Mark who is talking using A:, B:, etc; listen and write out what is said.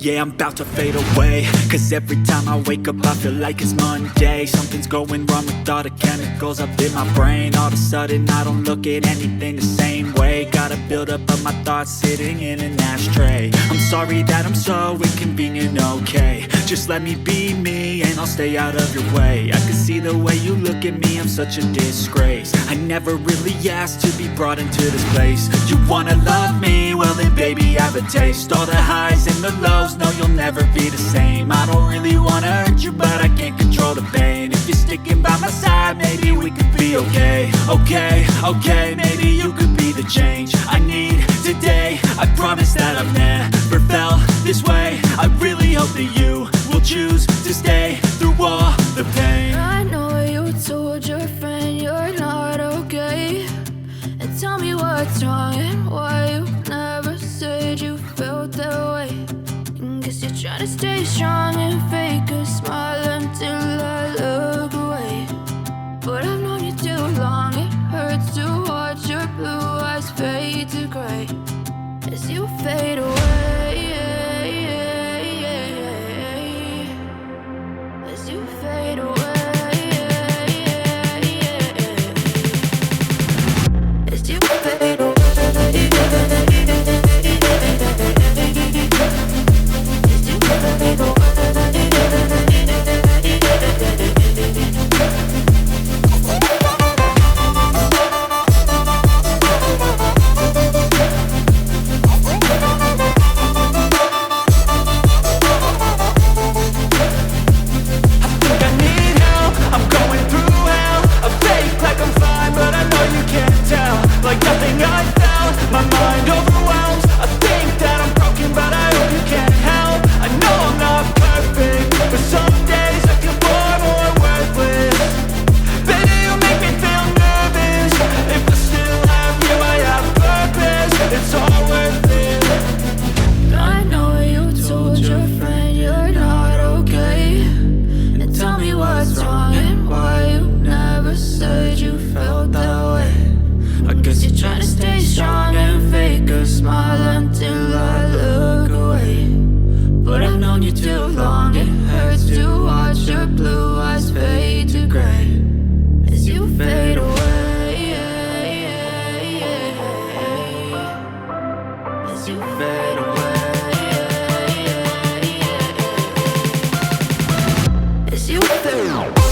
A: yeah, I'm about to fade away. Cause every time I wake up I feel like it's Monday. Something's going wrong with all the chemicals up in my brain. All of a sudden I don't look at anything the same way. Gotta build up of my thoughts sitting in an ashtray. I'm sorry that I'm so inconvenient, okay. Just let me be me and I'll stay out of your way. I can see the way you look at me, I'm such a disgrace. I never really asked to be brought into this place. You wanna love me? Well then baby have a taste. All the highs and the lows, no you'll never be the same. I don't really wanna hurt you but I can't control the pain. If you're sticking by my side maybe we could be okay. Okay, maybe you could be the change I need today. I promise that I've never felt this way. I really hope that you will choose to stay through all the pain.
B: I know you told your friend you're not okay, and tell me what's wrong and why you never said you felt that way. And guess you're trying to stay strong and fake a smile until I look away. But I've known you too long, it hurts to watch your blue eyes fade to grey as you fade away. As you fade away. As you fade away. As you fade away.
A: Like nothing I found, my mind overwhelms. I think that I'm broken, but I hope you can't help. I know I'm not perfect, but some days I feel far more worthless. Baby, you make me feel nervous. If I still have you, I have purpose. It's all worth it.
B: I know you told your friend you're not okay, and tell me what's wrong and why you never said you felt that way. I guess you're trying to stay strong and fake a smile until I look away. But I've known you too long, it hurts to watch your blue eyes fade to grey as you fade away. As you fade away. As you fade away.